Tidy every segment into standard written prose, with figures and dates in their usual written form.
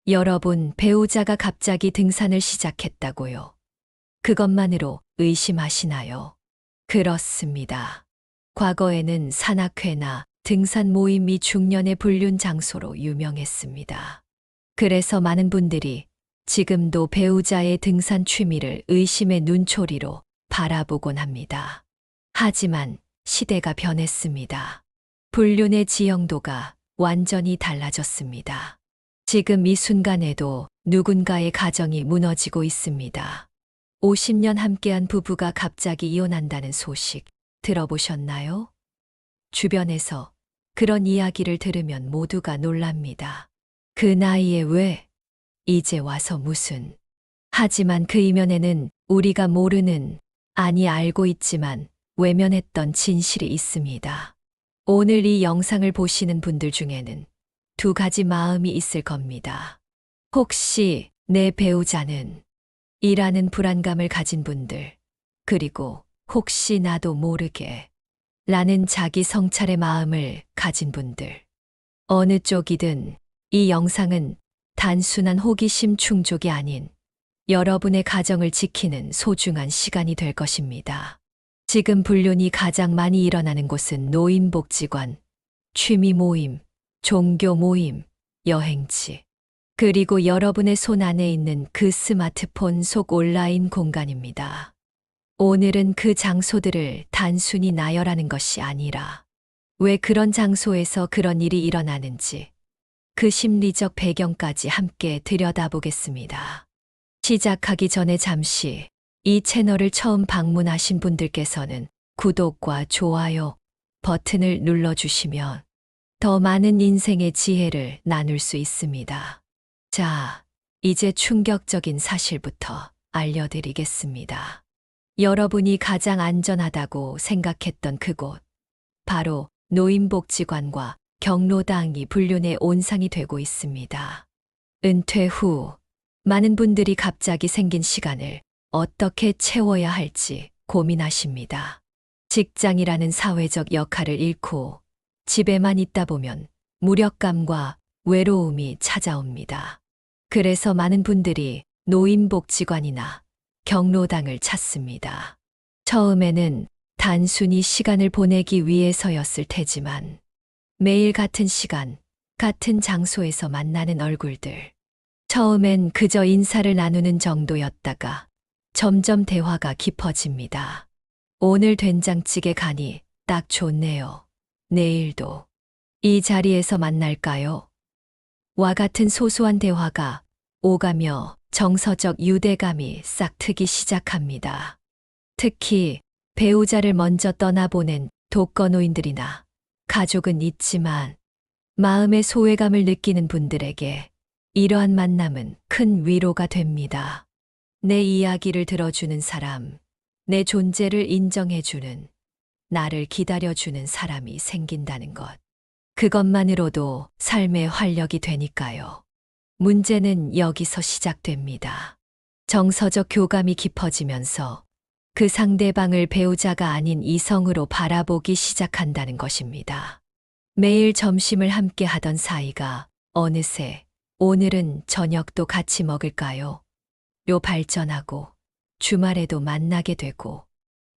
여러분, 배우자가 갑자기 등산을 시작했다고요. 그것만으로 의심하시나요? 그렇습니다. 과거에는 산악회나 등산 모임이 중년의 불륜 장소로 유명했습니다. 그래서 많은 분들이 지금도 배우자의 등산 취미를 의심의 눈초리로 바라보곤 합니다. 하지만 시대가 변했습니다. 불륜의 지형도가 완전히 달라졌습니다. 지금 이 순간에도 누군가의 가정이 무너지고 있습니다. 50년 함께한 부부가 갑자기 이혼한다는 소식 들어보셨나요? 주변에서 그런 이야기를 들으면 모두가 놀랍니다. 그 나이에 왜? 이제 와서 무슨? 하지만 그 이면에는 우리가 모르는, 아니 알고 있지만 외면했던 진실이 있습니다. 오늘 이 영상을 보시는 분들 중에는 두 가지 마음이 있을 겁니다. 혹시 내 배우자는 이라는 불안감을 가진 분들, 그리고 혹시 나도 모르게 라는 자기 성찰의 마음을 가진 분들. 어느 쪽이든 이 영상은 단순한 호기심 충족이 아닌 여러분의 가정을 지키는 소중한 시간이 될 것입니다. 지금 불륜이 가장 많이 일어나는 곳은 노인복지관, 취미 모임, 종교 모임, 여행지, 그리고 여러분의 손 안에 있는 그 스마트폰 속 온라인 공간입니다. 오늘은 그 장소들을 단순히 나열하는 것이 아니라 왜 그런 장소에서 그런 일이 일어나는지 그 심리적 배경까지 함께 들여다보겠습니다. 시작하기 전에 잠시 이 채널을 처음 방문하신 분들께서는 구독과 좋아요 버튼을 눌러주시면 더 많은 인생의 지혜를 나눌 수 있습니다. 자, 이제 충격적인 사실부터 알려드리겠습니다. 여러분이 가장 안전하다고 생각했던 그곳, 바로 노인복지관과 경로당이 불륜의 온상이 되고 있습니다. 은퇴 후 많은 분들이 갑자기 생긴 시간을 어떻게 채워야 할지 고민하십니다. 직장이라는 사회적 역할을 잃고 집에만 있다 보면 무력감과 외로움이 찾아옵니다. 그래서 많은 분들이 노인복지관이나 경로당을 찾습니다. 처음에는 단순히 시간을 보내기 위해서였을 테지만 매일 같은 시간, 같은 장소에서 만나는 얼굴들. 처음엔 그저 인사를 나누는 정도였다가 점점 대화가 깊어집니다. 오늘 된장찌개 간이 딱 좋네요. 내일도 이 자리에서 만날까요? 와 같은 소소한 대화가 오가며 정서적 유대감이 싹 트기 시작합니다. 특히 배우자를 먼저 떠나보낸 독거노인들이나 가족은 있지만 마음의 소외감을 느끼는 분들에게 이러한 만남은 큰 위로가 됩니다. 내 이야기를 들어주는 사람, 내 존재를 인정해주는, 나를 기다려주는 사람이 생긴다는 것. 그것만으로도 삶의 활력이 되니까요. 문제는 여기서 시작됩니다. 정서적 교감이 깊어지면서 그 상대방을 배우자가 아닌 이성으로 바라보기 시작한다는 것입니다. 매일 점심을 함께 하던 사이가 어느새 오늘은 저녁도 같이 먹을까요? 로 발전하고 주말에도 만나게 되고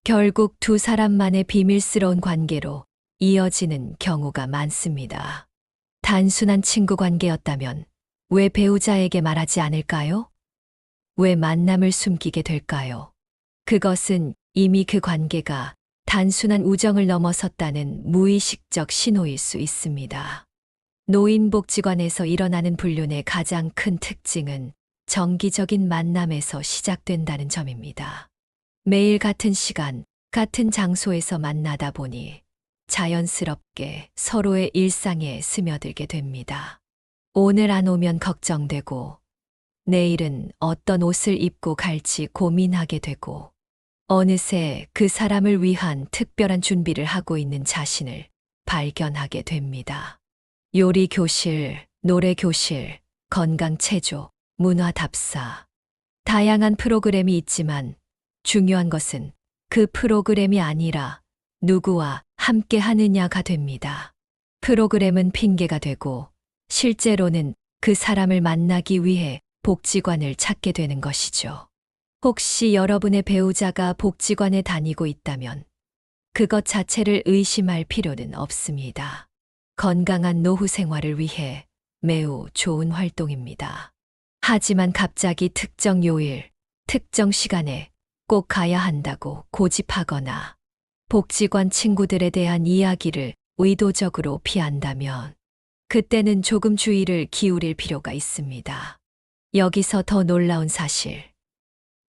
결국 두 사람만의 비밀스러운 관계로 이어지는 경우가 많습니다. 단순한 친구 관계였다면 왜 배우자에게 말하지 않을까요? 왜 만남을 숨기게 될까요? 그것은 이미 그 관계가 단순한 우정을 넘어섰다는 무의식적 신호일 수 있습니다. 노인복지관에서 일어나는 불륜의 가장 큰 특징은 정기적인 만남에서 시작된다는 점입니다. 매일 같은 시간, 같은 장소에서 만나다 보니 자연스럽게 서로의 일상에 스며들게 됩니다. 오늘 안 오면 걱정되고, 내일은 어떤 옷을 입고 갈지 고민하게 되고, 어느새 그 사람을 위한 특별한 준비를 하고 있는 자신을 발견하게 됩니다. 요리 교실, 노래 교실, 건강 체조, 문화 답사. 다양한 프로그램이 있지만 중요한 것은 그 프로그램이 아니라 누구와 함께 하느냐가 됩니다. 프로그램은 핑계가 되고 실제로는 그 사람을 만나기 위해 복지관을 찾게 되는 것이죠. 혹시 여러분의 배우자가 복지관에 다니고 있다면 그것 자체를 의심할 필요는 없습니다. 건강한 노후 생활을 위해 매우 좋은 활동입니다. 하지만 갑자기 특정 요일, 특정 시간에 꼭 가야 한다고 고집하거나 복지관 친구들에 대한 이야기를 의도적으로 피한다면 그때는 조금 주의를 기울일 필요가 있습니다. 여기서 더 놀라운 사실.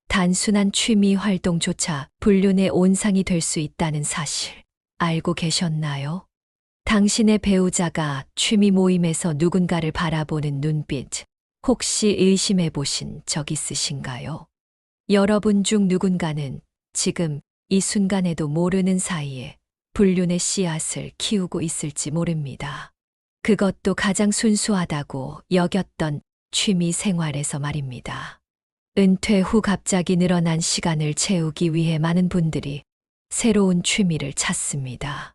단순한 취미 활동조차 불륜의 온상이 될 수 있다는 사실 알고 계셨나요? 당신의 배우자가 취미 모임에서 누군가를 바라보는 눈빛 혹시 의심해 보신 적 있으신가요? 여러분 중 누군가는 지금 이 순간에도 모르는 사이에 불륜의 씨앗을 키우고 있을지 모릅니다. 그것도 가장 순수하다고 여겼던 취미 생활에서 말입니다. 은퇴 후 갑자기 늘어난 시간을 채우기 위해 많은 분들이 새로운 취미를 찾습니다.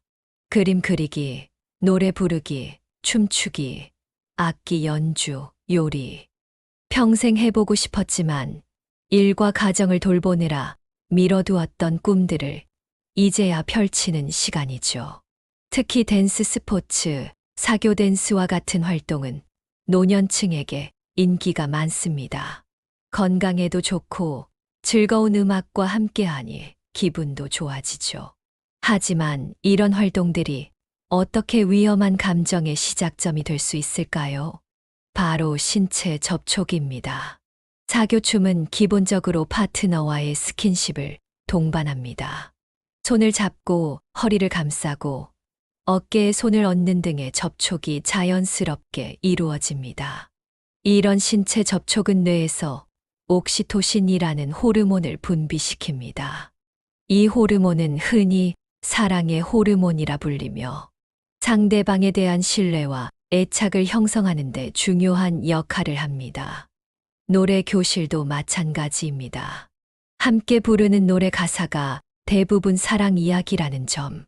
그림 그리기, 노래 부르기, 춤추기, 악기 연주, 요리. 평생 해보고 싶었지만 일과 가정을 돌보느라 미뤄두었던 꿈들을 이제야 펼치는 시간이죠. 특히 댄스 스포츠, 사교 댄스와 같은 활동은 노년층에게 인기가 많습니다. 건강에도 좋고 즐거운 음악과 함께하니 기분도 좋아지죠. 하지만 이런 활동들이 어떻게 위험한 감정의 시작점이 될 수 있을까요? 바로 신체 접촉입니다. 사교춤은 기본적으로 파트너와의 스킨십을 동반합니다. 손을 잡고 허리를 감싸고 어깨에 손을 얹는 등의 접촉이 자연스럽게 이루어집니다. 이런 신체 접촉은 뇌에서 옥시토신이라는 호르몬을 분비시킵니다. 이 호르몬은 흔히 사랑의 호르몬이라 불리며 상대방에 대한 신뢰와 애착을 형성하는 데 중요한 역할을 합니다. 노래 교실도 마찬가지입니다. 함께 부르는 노래 가사가 대부분 사랑 이야기라는 점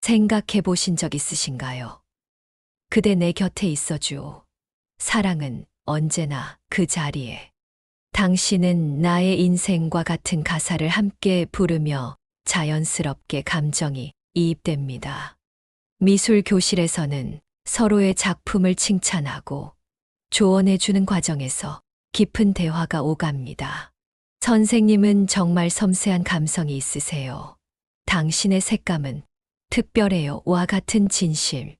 생각해 보신 적 있으신가요? 그대 내 곁에 있어줘. 사랑은 언제나 그 자리에. 당신은 나의 인생과 같은 가사를 함께 부르며 자연스럽게 감정이 이입됩니다. 미술 교실에서는 서로의 작품을 칭찬하고 조언해주는 과정에서 깊은 대화가 오갑니다. 선생님은 정말 섬세한 감성이 있으세요. 당신의 색감은 특별해요와 같은 진심.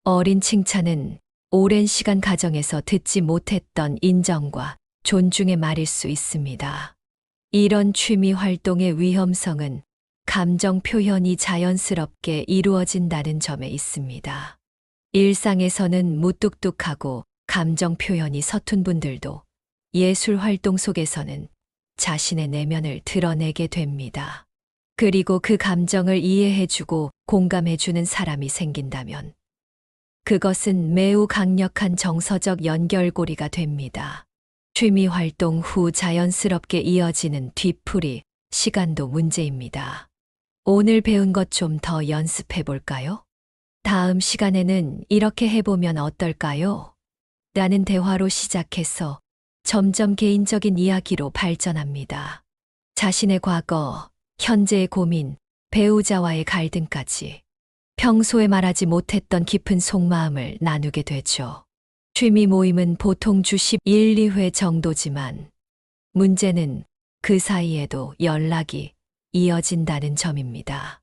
어린 칭찬은 오랜 시간 가정에서 듣지 못했던 인정과 존중의 말일 수 있습니다. 이런 취미 활동의 위험성은 감정 표현이 자연스럽게 이루어진다는 점에 있습니다. 일상에서는 무뚝뚝하고 감정 표현이 서툰 분들도 예술 활동 속에서는 자신의 내면을 드러내게 됩니다. 그리고 그 감정을 이해해주고 공감해주는 사람이 생긴다면 그것은 매우 강력한 정서적 연결고리가 됩니다. 취미 활동 후 자연스럽게 이어지는 뒤풀이, 시간도 문제입니다. 오늘 배운 것 좀 더 연습해 볼까요? 다음 시간에는 이렇게 해보면 어떨까요? 라는 대화로 시작해서 점점 개인적인 이야기로 발전합니다. 자신의 과거, 현재의 고민, 배우자와의 갈등까지 평소에 말하지 못했던 깊은 속마음을 나누게 되죠. 취미 모임은 보통 주 1, 2회 정도지만 문제는 그 사이에도 연락이 이어진다는 점입니다.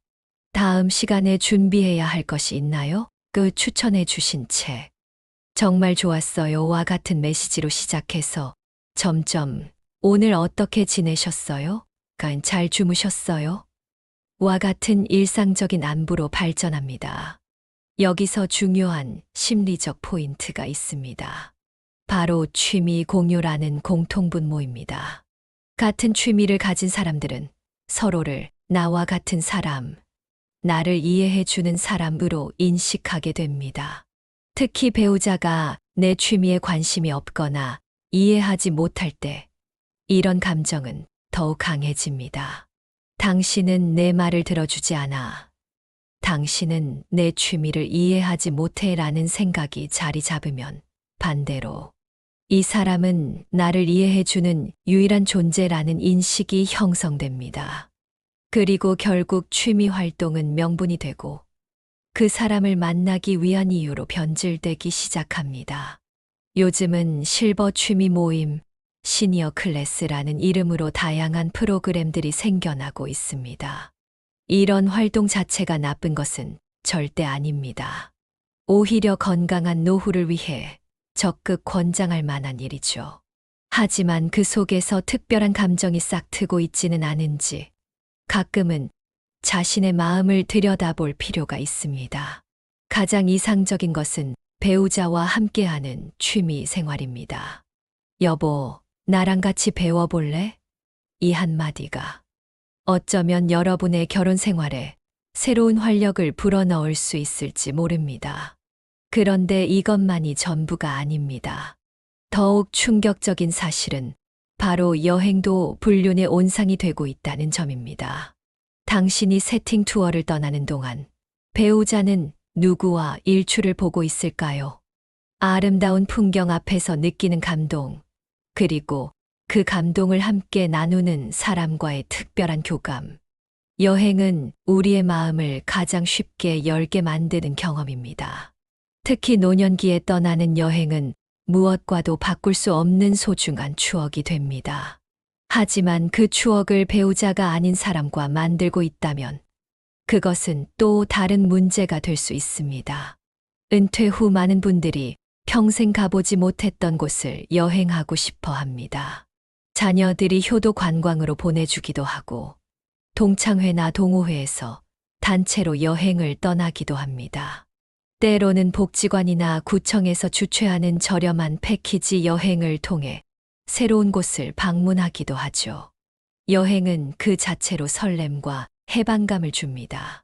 다음 시간에 준비해야 할 것이 있나요? 추천해 주신 책. 정말 좋았어요와 같은 메시지로 시작해서 점점 오늘 어떻게 지내셨어요? 잘 주무셨어요? 와 같은 일상적인 안부로 발전합니다. 여기서 중요한 심리적 포인트가 있습니다. 바로 취미 공유라는 공통분모입니다. 같은 취미를 가진 사람들은 서로를 나와 같은 사람, 나를 이해해주는 사람으로 인식하게 됩니다. 특히 배우자가 내 취미에 관심이 없거나 이해하지 못할 때 이런 감정은 더욱 강해집니다. 당신은 내 말을 들어주지 않아. 당신은 내 취미를 이해하지 못해 라는 생각이 자리 잡으면 반대로 이 사람은 나를 이해해주는 유일한 존재라는 인식이 형성됩니다. 그리고 결국 취미 활동은 명분이 되고 그 사람을 만나기 위한 이유로 변질되기 시작합니다. 요즘은 실버 취미 모임, 시니어 클래스라는 이름으로 다양한 프로그램들이 생겨나고 있습니다. 이런 활동 자체가 나쁜 것은 절대 아닙니다. 오히려 건강한 노후를 위해 적극 권장할 만한 일이죠. 하지만 그 속에서 특별한 감정이 싹트고 있지는 않은지 가끔은 자신의 마음을 들여다볼 필요가 있습니다. 가장 이상적인 것은 배우자와 함께하는 취미 생활입니다. 여보, 나랑 같이 배워볼래? 이 한마디가 어쩌면 여러분의 결혼 생활에 새로운 활력을 불어넣을 수 있을지 모릅니다. 그런데 이것만이 전부가 아닙니다. 더욱 충격적인 사실은 바로 여행도 불륜의 온상이 되고 있다는 점입니다. 당신이 세팅 투어를 떠나는 동안 배우자는 누구와 일출을 보고 있을까요? 아름다운 풍경 앞에서 느끼는 감동, 그리고 그 감동을 함께 나누는 사람과의 특별한 교감. 여행은 우리의 마음을 가장 쉽게 열게 만드는 경험입니다. 특히 노년기에 떠나는 여행은 무엇과도 바꿀 수 없는 소중한 추억이 됩니다. 하지만 그 추억을 배우자가 아닌 사람과 만들고 있다면 그것은 또 다른 문제가 될 수 있습니다. 은퇴 후 많은 분들이 평생 가보지 못했던 곳을 여행하고 싶어 합니다. 자녀들이 효도 관광으로 보내주기도 하고 동창회나 동호회에서 단체로 여행을 떠나기도 합니다. 때로는 복지관이나 구청에서 주최하는 저렴한 패키지 여행을 통해 새로운 곳을 방문하기도 하죠. 여행은 그 자체로 설렘과 해방감을 줍니다.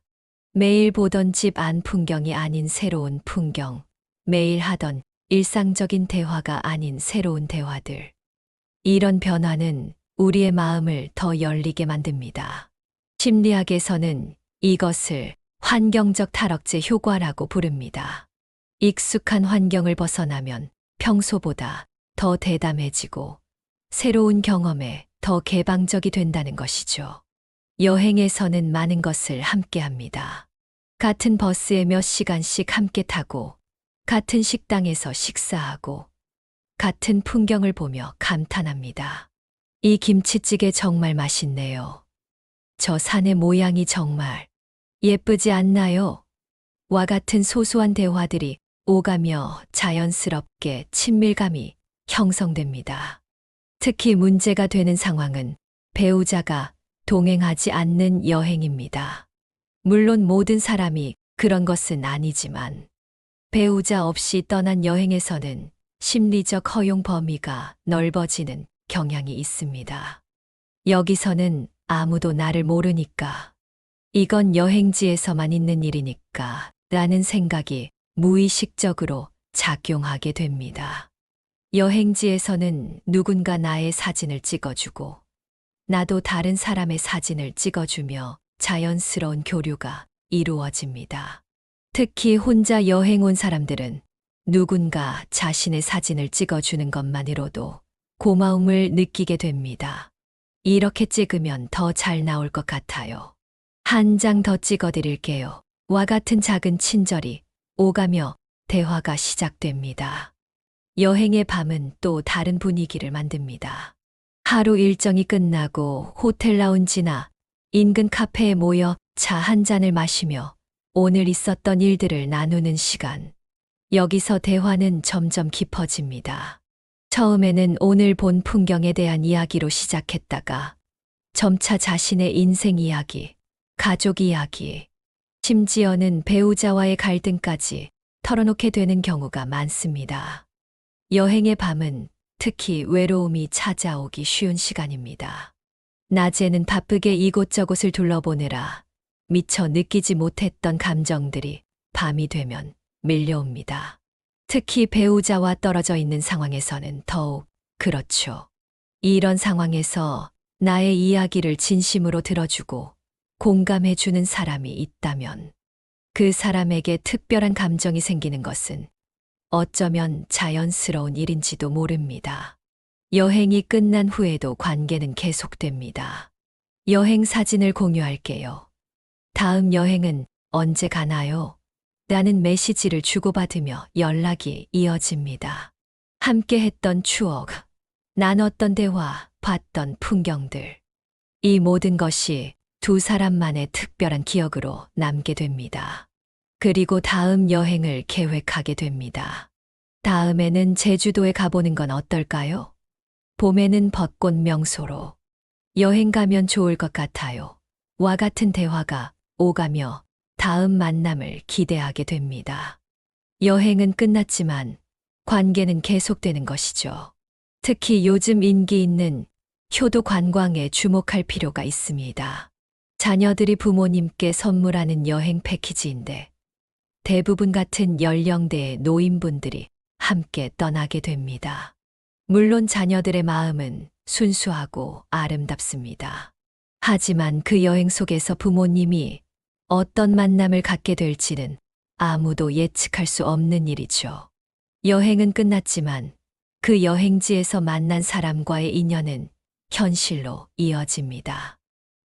매일 보던 집 안 풍경이 아닌 새로운 풍경, 매일 하던 일상적인 대화가 아닌 새로운 대화들. 이런 변화는 우리의 마음을 더 열리게 만듭니다. 심리학에서는 이것을 환경적 탈억제 효과라고 부릅니다. 익숙한 환경을 벗어나면 평소보다 더 대담해지고 새로운 경험에 더 개방적이 된다는 것이죠. 여행에서는 많은 것을 함께 합니다. 같은 버스에 몇 시간씩 함께 타고, 같은 식당에서 식사하고, 같은 풍경을 보며 감탄합니다. 이 김치찌개 정말 맛있네요. 저 산의 모양이 정말 예쁘지 않나요? 와 같은 소소한 대화들이 오가며 자연스럽게 친밀감이 형성됩니다. 특히 문제가 되는 상황은 배우자가 동행하지 않는 여행입니다. 물론 모든 사람이 그런 것은 아니지만 배우자 없이 떠난 여행에서는 심리적 허용 범위가 넓어지는 경향이 있습니다. 여기서는 아무도 나를 모르니까, 이건 여행지에서만 있는 일이니까 라는 생각이 무의식적으로 작용하게 됩니다. 여행지에서는 누군가 나의 사진을 찍어주고 나도 다른 사람의 사진을 찍어주며 자연스러운 교류가 이루어집니다. 특히 혼자 여행 온 사람들은 누군가 자신의 사진을 찍어주는 것만으로도 고마움을 느끼게 됩니다. 이렇게 찍으면 더 잘 나올 것 같아요. 한 장 더 찍어드릴게요. 와 같은 작은 친절이 오가며 대화가 시작됩니다. 여행의 밤은 또 다른 분위기를 만듭니다. 하루 일정이 끝나고 호텔 라운지나 인근 카페에 모여 차 한 잔을 마시며 오늘 있었던 일들을 나누는 시간. 여기서 대화는 점점 깊어집니다. 처음에는 오늘 본 풍경에 대한 이야기로 시작했다가 점차 자신의 인생 이야기, 가족 이야기, 심지어는 배우자와의 갈등까지 털어놓게 되는 경우가 많습니다. 여행의 밤은 특히 외로움이 찾아오기 쉬운 시간입니다. 낮에는 바쁘게 이곳저곳을 둘러보느라 미처 느끼지 못했던 감정들이 밤이 되면 밀려옵니다. 특히 배우자와 떨어져 있는 상황에서는 더욱 그렇죠. 이런 상황에서 나의 이야기를 진심으로 들어주고 공감해주는 사람이 있다면 그 사람에게 특별한 감정이 생기는 것은 어쩌면 자연스러운 일인지도 모릅니다. 여행이 끝난 후에도 관계는 계속됩니다. 여행 사진을 공유할게요. 다음 여행은 언제 가나요? 라는 메시지를 주고받으며 연락이 이어집니다. 함께 했던 추억, 나눴던 대화, 봤던 풍경들. 이 모든 것이 두 사람만의 특별한 기억으로 남게 됩니다. 그리고 다음 여행을 계획하게 됩니다. 다음에는 제주도에 가보는 건 어떨까요? 봄에는 벚꽃 명소로. 여행 가면 좋을 것 같아요. 와 같은 대화가 오가며 다음 만남을 기대하게 됩니다. 여행은 끝났지만 관계는 계속되는 것이죠. 특히 요즘 인기 있는 효도 관광에 주목할 필요가 있습니다. 자녀들이 부모님께 선물하는 여행 패키지인데 대부분 같은 연령대의 노인분들이 함께 떠나게 됩니다. 물론 자녀들의 마음은 순수하고 아름답습니다. 하지만 그 여행 속에서 부모님이 어떤 만남을 갖게 될지는 아무도 예측할 수 없는 일이죠. 여행은 끝났지만 그 여행지에서 만난 사람과의 인연은 현실로 이어집니다.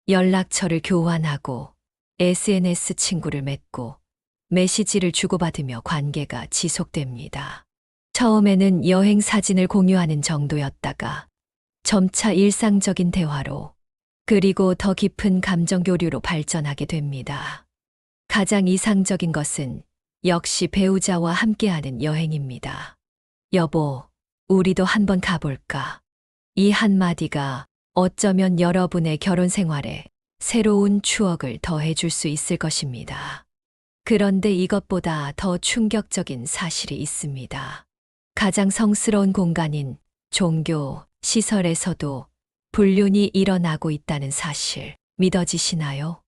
연락처를 교환하고 SNS 친구를 맺고 메시지를 주고받으며 관계가 지속됩니다. 처음에는 여행 사진을 공유하는 정도였다가 점차 일상적인 대화로 그리고 더 깊은 감정 교류로 발전하게 됩니다. 가장 이상적인 것은 역시 배우자와 함께하는 여행입니다. 여보, 우리도 한번 가볼까? 이 한마디가 어쩌면 여러분의 결혼 생활에 새로운 추억을 더해줄 수 있을 것입니다. 그런데 이것보다 더 충격적인 사실이 있습니다. 가장 성스러운 공간인 종교, 시설에서도 불륜이 일어나고 있다는 사실 믿어지시나요?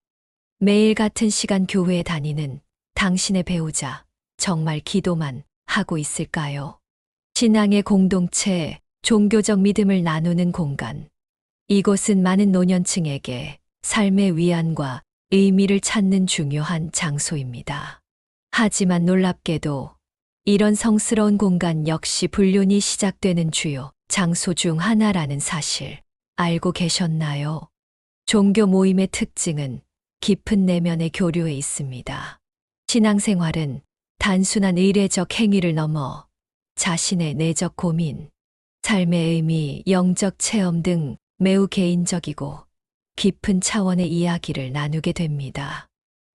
매일 같은 시간 교회에 다니는 당신의 배우자 정말 기도만 하고 있을까요? 신앙의 공동체, 종교적 믿음을 나누는 공간. 이곳은 많은 노년층에게 삶의 위안과 의미를 찾는 중요한 장소입니다. 하지만 놀랍게도 이런 성스러운 공간 역시 불륜이 시작되는 주요 장소 중 하나라는 사실 알고 계셨나요? 종교 모임의 특징은 깊은 내면의 교류에 있습니다. 신앙생활은 단순한 의례적 행위를 넘어 자신의 내적 고민, 삶의 의미, 영적 체험 등 매우 개인적이고 깊은 차원의 이야기를 나누게 됩니다.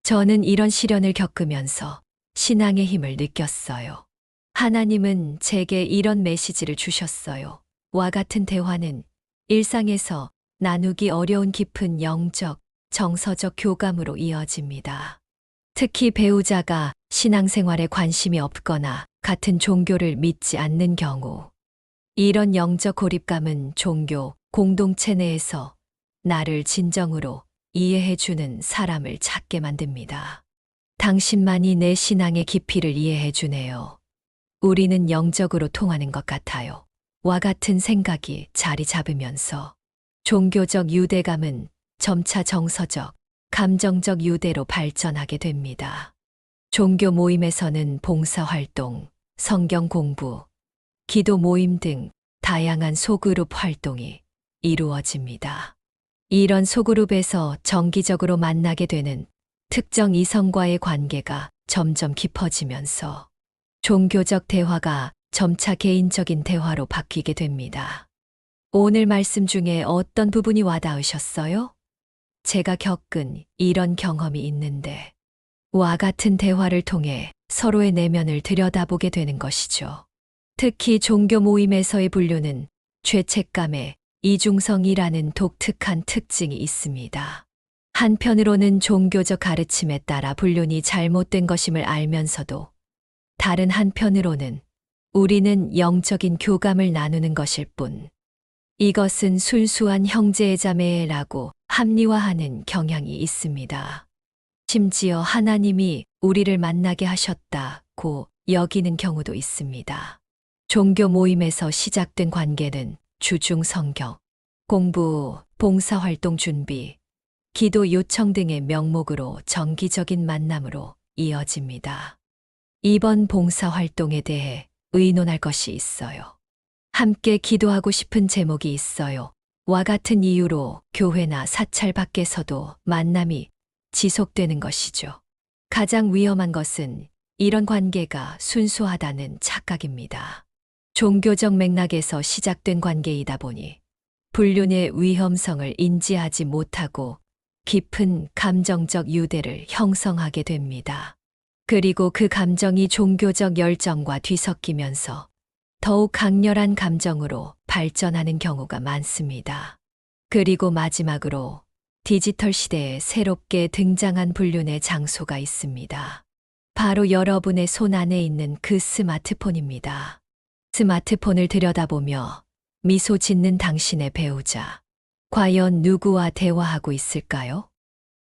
저는 이런 시련을 겪으면서 신앙의 힘을 느꼈어요. 하나님은 제게 이런 메시지를 주셨어요. 와 같은 대화는 일상에서 나누기 어려운 깊은 영적, 정서적 교감으로 이어집니다. 특히 배우자가 신앙생활에 관심이 없거나 같은 종교를 믿지 않는 경우, 이런 영적 고립감은 종교, 공동체 내에서 나를 진정으로 이해해주는 사람을 찾게 만듭니다. 당신만이 내 신앙의 깊이를 이해해주네요. 우리는 영적으로 통하는 것 같아요. 와 같은 생각이 자리 잡으면서 종교적 유대감은 점차 정서적, 감정적 유대로 발전하게 됩니다. 종교 모임에서는 봉사활동, 성경 공부, 기도 모임 등 다양한 소그룹 활동이 이루어집니다. 이런 소그룹에서 정기적으로 만나게 되는 특정 이성과의 관계가 점점 깊어지면서 종교적 대화가 점차 개인적인 대화로 바뀌게 됩니다. 오늘 말씀 중에 어떤 부분이 와닿으셨어요? 제가 겪은 이런 경험이 있는데, 와 같은 대화를 통해 서로의 내면을 들여다보게 되는 것이죠. 특히 종교 모임에서의 불륜은 죄책감의 이중성이라는 독특한 특징이 있습니다. 한편으로는 종교적 가르침에 따라 불륜이 잘못된 것임을 알면서도 다른 한편으로는 우리는 영적인 교감을 나누는 것일 뿐, 이것은 순수한 형제자매라고 합리화하는 경향이 있습니다. 심지어 하나님이 우리를 만나게 하셨다고 여기는 경우도 있습니다. 종교 모임에서 시작된 관계는 주중 성경, 공부, 봉사활동 준비, 기도 요청 등의 명목으로 정기적인 만남으로 이어집니다. 이번 봉사활동에 대해 의논할 것이 있어요. 함께 기도하고 싶은 제목이 있어요. 와 같은 이유로 교회나 사찰 밖에서도 만남이 지속되는 것이죠. 가장 위험한 것은 이런 관계가 순수하다는 착각입니다. 종교적 맥락에서 시작된 관계이다 보니 불륜의 위험성을 인지하지 못하고 깊은 감정적 유대를 형성하게 됩니다. 그리고 그 감정이 종교적 열정과 뒤섞이면서 더욱 강렬한 감정으로 발전하는 경우가 많습니다. 그리고 마지막으로 디지털 시대에 새롭게 등장한 불륜의 장소가 있습니다. 바로 여러분의 손 안에 있는 그 스마트폰입니다. 스마트폰을 들여다보며 미소 짓는 당신의 배우자. 과연 누구와 대화하고 있을까요?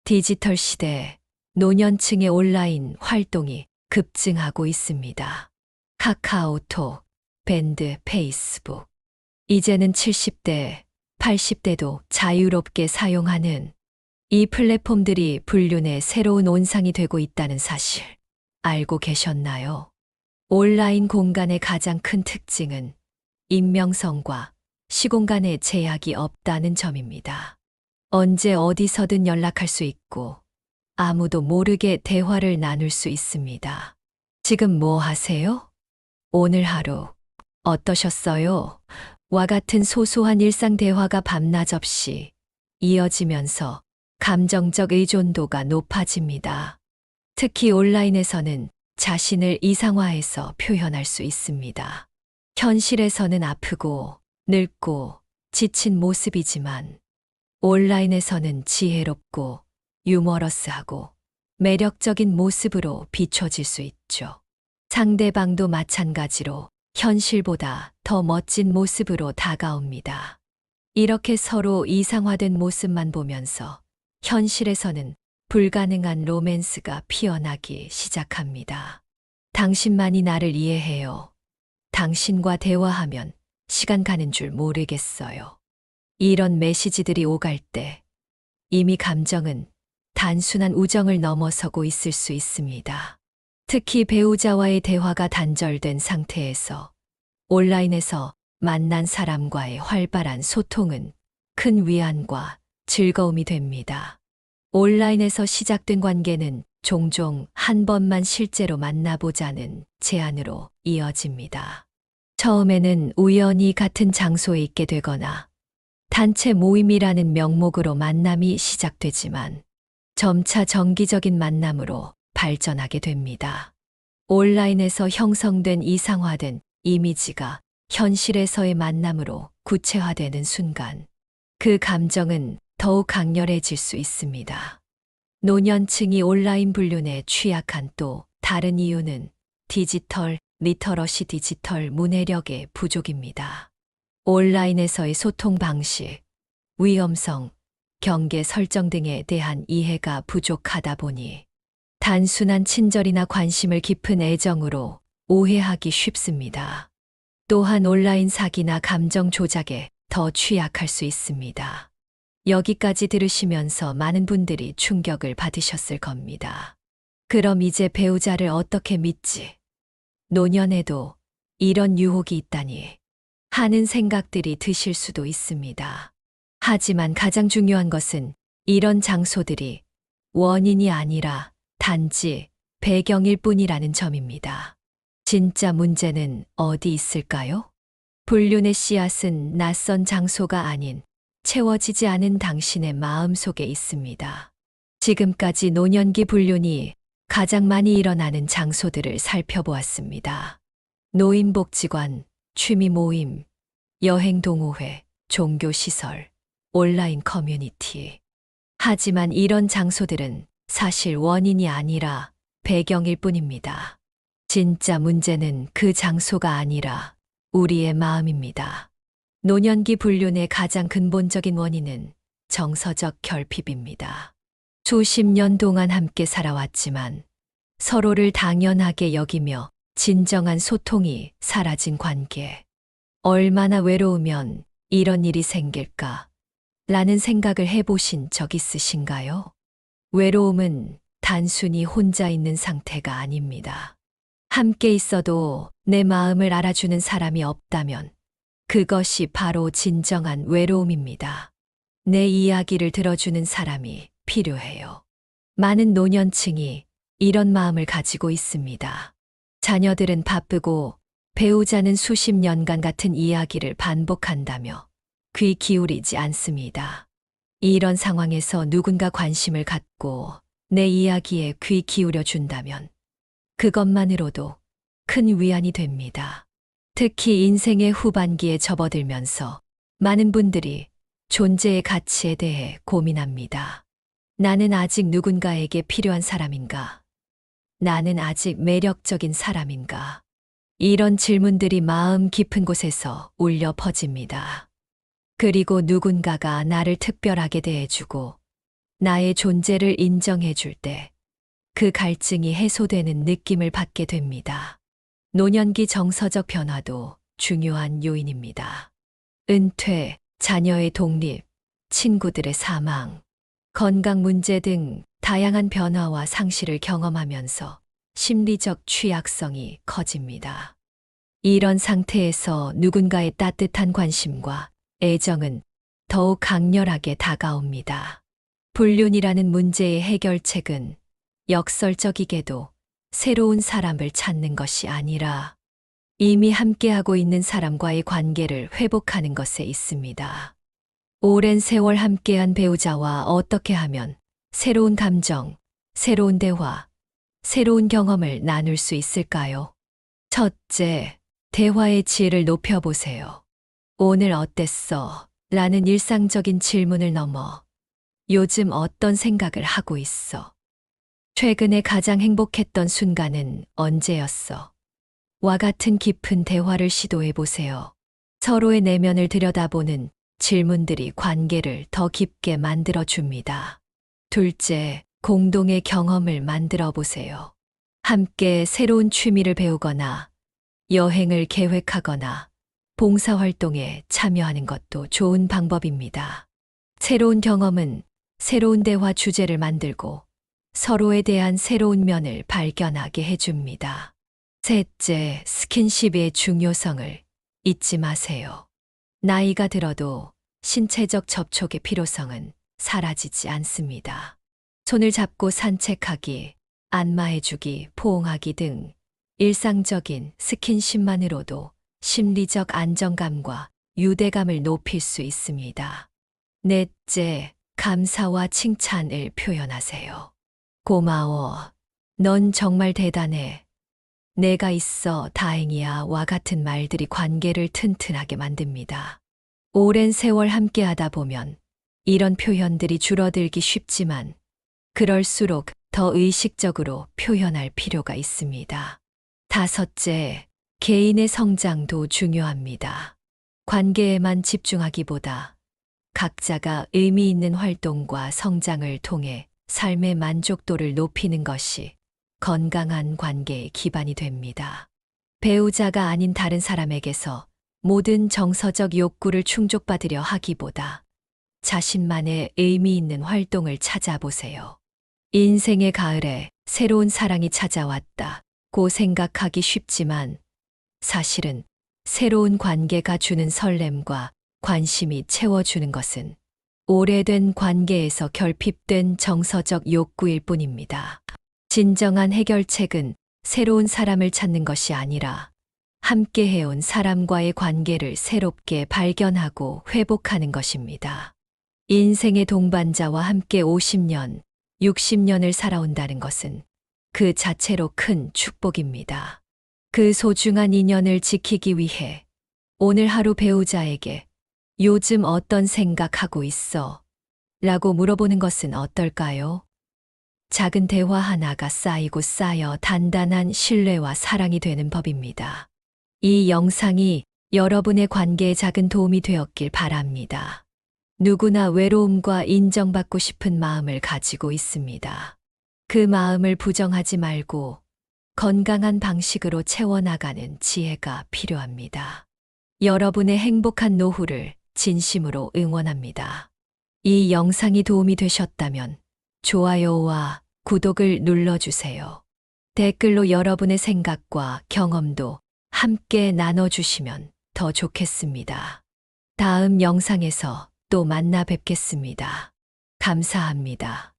디지털 시대, 노년층의 온라인 활동이 급증하고 있습니다. 카카오톡, 밴드, 페이스북. 이제는 70대, 80대도 자유롭게 사용하는 이 플랫폼들이 불륜의 새로운 온상이 되고 있다는 사실 알고 계셨나요? 온라인 공간의 가장 큰 특징은 익명성과 시공간의 제약이 없다는 점입니다. 언제 어디서든 연락할 수 있고 아무도 모르게 대화를 나눌 수 있습니다. 지금 뭐 하세요? 오늘 하루 어떠셨어요? 와 같은 소소한 일상 대화가 밤낮 없이 이어지면서 감정적 의존도가 높아집니다. 특히 온라인에서는 자신을 이상화해서 표현할 수 있습니다. 현실에서는 아프고 늙고 지친 모습이지만 온라인에서는 지혜롭고 유머러스하고 매력적인 모습으로 비춰질 수 있죠. 상대방도 마찬가지로 현실보다 더 멋진 모습으로 다가옵니다. 이렇게 서로 이상화된 모습만 보면서 현실에서는 불가능한 로맨스가 피어나기 시작합니다. 당신만이 나를 이해해요. 당신과 대화하면 시간 가는 줄 모르겠어요. 이런 메시지들이 오갈 때 이미 감정은 단순한 우정을 넘어서고 있을 수 있습니다. 특히 배우자와의 대화가 단절된 상태에서 온라인에서 만난 사람과의 활발한 소통은 큰 위안과 즐거움이 됩니다. 온라인에서 시작된 관계는 종종 한 번만 실제로 만나보자는 제안으로 이어집니다. 처음에는 우연히 같은 장소에 있게 되거나 단체 모임이라는 명목으로 만남이 시작되지만 점차 정기적인 만남으로 발전하게 됩니다. 온라인에서 형성된 이상화된 이미지가 현실에서의 만남으로 구체화되는 순간 그 감정은 더욱 강렬해질 수 있습니다. 노년층이 온라인 불륜에 취약한 또 다른 이유는 디지털 리터러시 디지털 문해력의 부족입니다. 온라인에서의 소통 방식, 위험성, 경계 설정 등에 대한 이해가 부족하다 보니 단순한 친절이나 관심을 깊은 애정으로 오해하기 쉽습니다. 또한 온라인 사기나 감정 조작에 더 취약할 수 있습니다. 여기까지 들으시면서 많은 분들이 충격을 받으셨을 겁니다. 그럼 이제 배우자를 어떻게 믿지? 노년에도 이런 유혹이 있다니 하는 생각들이 드실 수도 있습니다. 하지만 가장 중요한 것은 이런 장소들이 원인이 아니라 단지 배경일 뿐이라는 점입니다. 진짜 문제는 어디 있을까요? 불륜의 씨앗은 낯선 장소가 아닌 채워지지 않은 당신의 마음 속에 있습니다. 지금까지 노년기 불륜이 가장 많이 일어나는 장소들을 살펴보았습니다. 노인복지관, 취미 모임, 여행 동호회, 종교시설, 온라인 커뮤니티. 하지만 이런 장소들은 사실 원인이 아니라 배경일 뿐입니다. 진짜 문제는 그 장소가 아니라 우리의 마음입니다. 노년기 불륜의 가장 근본적인 원인은 정서적 결핍입니다. 수십 년 동안 함께 살아왔지만 서로를 당연하게 여기며 진정한 소통이 사라진 관계. 얼마나 외로우면 이런 일이 생길까? 라는 생각을 해보신 적 있으신가요? 외로움은 단순히 혼자 있는 상태가 아닙니다. 함께 있어도 내 마음을 알아주는 사람이 없다면 그것이 바로 진정한 외로움입니다. 내 이야기를 들어주는 사람이 필요해요. 많은 노년층이 이런 마음을 가지고 있습니다. 자녀들은 바쁘고 배우자는 수십 년간 같은 이야기를 반복한다며 귀 기울이지 않습니다. 이런 상황에서 누군가 관심을 갖고 내 이야기에 귀 기울여 준다면 그것만으로도 큰 위안이 됩니다. 특히 인생의 후반기에 접어들면서 많은 분들이 존재의 가치에 대해 고민합니다. 나는 아직 누군가에게 필요한 사람인가? 나는 아직 매력적인 사람인가? 이런 질문들이 마음 깊은 곳에서 울려 퍼집니다. 그리고 누군가가 나를 특별하게 대해주고 나의 존재를 인정해 줄 때 그 갈증이 해소되는 느낌을 받게 됩니다. 노년기 정서적 변화도 중요한 요인입니다. 은퇴, 자녀의 독립, 친구들의 사망, 건강 문제 등 다양한 변화와 상실을 경험하면서 심리적 취약성이 커집니다. 이런 상태에서 누군가의 따뜻한 관심과 애정은 더욱 강렬하게 다가옵니다. 불륜이라는 문제의 해결책은 역설적이게도 새로운 사람을 찾는 것이 아니라 이미 함께하고 있는 사람과의 관계를 회복하는 것에 있습니다. 오랜 세월 함께한 배우자와 어떻게 하면 새로운 감정, 새로운 대화, 새로운 경험을 나눌 수 있을까요? 첫째, 대화의 질을 높여보세요. 오늘 어땠어? 라는 일상적인 질문을 넘어 요즘 어떤 생각을 하고 있어? 최근에 가장 행복했던 순간은 언제였어? 와 같은 깊은 대화를 시도해 보세요. 서로의 내면을 들여다보는 질문들이 관계를 더 깊게 만들어 줍니다. 둘째, 공동의 경험을 만들어 보세요. 함께 새로운 취미를 배우거나 여행을 계획하거나 봉사활동에 참여하는 것도 좋은 방법입니다. 새로운 경험은 새로운 대화 주제를 만들고 서로에 대한 새로운 면을 발견하게 해줍니다. 셋째, 스킨십의 중요성을 잊지 마세요. 나이가 들어도 신체적 접촉의 필요성은 사라지지 않습니다. 손을 잡고 산책하기, 안마해주기, 포옹하기 등 일상적인 스킨십만으로도 심리적 안정감과 유대감을 높일 수 있습니다. 넷째, 감사와 칭찬을 표현하세요. 고마워. 넌 정말 대단해. 내가 있어 다행이야 와 같은 말들이 관계를 튼튼하게 만듭니다. 오랜 세월 함께 하다 보면 이런 표현들이 줄어들기 쉽지만 그럴수록 더 의식적으로 표현할 필요가 있습니다. 다섯째, 개인의 성장도 중요합니다. 관계에만 집중하기보다 각자가 의미 있는 활동과 성장을 통해 삶의 만족도를 높이는 것이 건강한 관계의 기반이 됩니다. 배우자가 아닌 다른 사람에게서 모든 정서적 욕구를 충족받으려 하기보다 자신만의 의미 있는 활동을 찾아보세요. 인생의 가을에 새로운 사랑이 찾아왔다고 생각하기 쉽지만 사실은 새로운 관계가 주는 설렘과 관심이 채워주는 것은 오래된 관계에서 결핍된 정서적 욕구일 뿐입니다. 진정한 해결책은 새로운 사람을 찾는 것이 아니라 함께 해온 사람과의 관계를 새롭게 발견하고 회복하는 것입니다. 인생의 동반자와 함께 50년, 60년을 살아온다는 것은 그 자체로 큰 축복입니다. 그 소중한 인연을 지키기 위해 오늘 하루 배우자에게 요즘 어떤 생각하고 있어? 라고 물어보는 것은 어떨까요? 작은 대화 하나가 쌓이고 쌓여 단단한 신뢰와 사랑이 되는 법입니다. 이 영상이 여러분의 관계에 작은 도움이 되었길 바랍니다. 누구나 외로움과 인정받고 싶은 마음을 가지고 있습니다. 그 마음을 부정하지 말고 건강한 방식으로 채워나가는 지혜가 필요합니다. 여러분의 행복한 노후를 진심으로 응원합니다. 이 영상이 도움이 되셨다면 좋아요와 구독을 눌러주세요. 댓글로 여러분의 생각과 경험도 함께 나눠주시면 더 좋겠습니다. 다음 영상에서 또 만나 뵙겠습니다. 감사합니다.